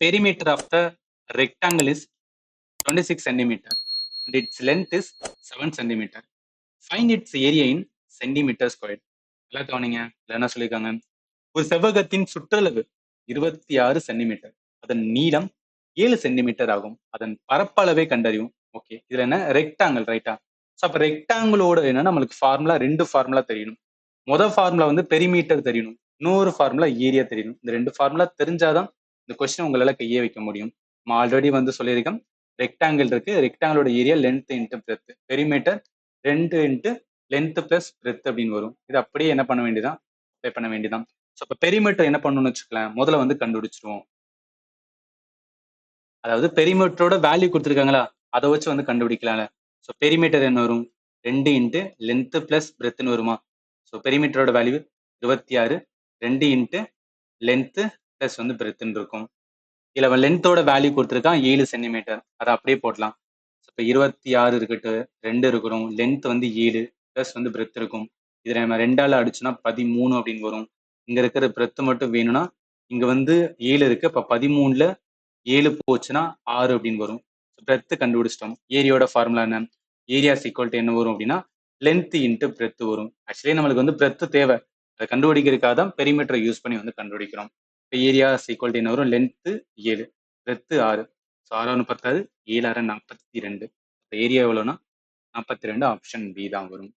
perimeter of the rectangle is 26 centimeter and its length is 7 centimeter. Find its area in centimeter squared. நல்லா கவனிங்க. இதுல என்ன சொல்லியிருக்காங்க? ஒரு செவ்வகத்தின் சுற்றளவு 26 சென்டிமீட்டர். அதன் நீளம் 7 சென்டிமீட்டர் ஆகும். அதன் பரப்பளவை கண்டறியும். ஓகே. இதுல என்ன ரெக்டாங்கிள் ரைட்டா? ஸோ அப்ப ரெக்டாங்கிளோட என்ன நம்மளுக்கு ஃபார்முலா 2 ஃபார்முலா தெரியணும். முதல் ஃபார்முலா வந்து பெரிமீட்டர் தெரியணும். இன்னொரு ஃபார்முலா ஏரியா தெரியணும். இந்த 2 ஃபார்முலா தெரிஞ்சாதான் இந்த கொஸ்டின் உங்களால கையே வைக்க முடியும். நம்ம ஆல்ரெடி வந்து சொல்லியிருக்கோம். ரெக்டாங்கிள் இருக்கு. ரெக்டாங்கிளோட area length into breadth. Perimeter 2 into length plus breadth அப்படின்னு வரும். இது அப்படியே என்ன பண்ண வேண்டியதான்? அப்ளை பண்ண வேண்டியதான். ஸோ அப்ப பெரிமீட்டர் என்ன பண்ணணும்னு வச்சுக்கலாம். முதல்ல வந்து கண்டுபிடிச்சிருவோம். அதாவது பெரிமீட்டரோட வேல்யூ கொடுத்துருக்காங்களா? அதை வச்சு வந்து கண்டுபிடிக்கலாம்ல. ஸோ பெரிமீட்டர் என்ன வரும்? 2 இன்ட்டு லென்த் பிளஸ் பிரெத்னு வருமா? ஸோ பெரிமீட்டரோட வேல்யூ 26. 2 இன்ட்டு லென்த் பிளஸ் வந்து பிரெத்னு இருக்கும். இதுல அவன் லென்த்தோட வேல்யூ கொடுத்துருக்கான் 7 சென்டிமீட்டர். அதை அப்படியே போடலாம். இப்போ 26 இருக்கட்டும், 2 இருக்கிறோம். லென்த் வந்து 7 பிளஸ் வந்து பிரெத் இருக்கும். இதை நம்ம 2ஆல அடிச்சோன்னா 13 அப்படின்னு வரும். இங்க இருக்கிற பிரெத் மட்டும் வேணும்னா இங்க வந்து 7 இருக்கு. அப்ப 13ல 7 போச்சுன்னா 6 அப்படின்னு வரும். பிரெத் கண்டுபிடிச்சிட்டோம். ஏரியோட ஃபார்முலா என்ன? ஏரியா ஈக்குவல் டு என்ன வரும் அப்படின்னா லென்த் இன்ட்டு பிரெத் வரும். ஆக்சுவலி நம்மளுக்கு வந்து பிரெத் தேவை. அதை கண்டுபிடிக்கிறதுக்காக தான் பெரிமீட்டரை யூஸ் பண்ணி வந்து கண்டுபிடிக்கிறோம். இப்போ ஏரியா ஈக்குவல் டு என்ன வரும்? Length 7, breadth 6. ஸோ 6 10, 7 6 42. ஏரியா எவ்வளோன்னா 42. ஆப்ஷன் பி தான் வரும்.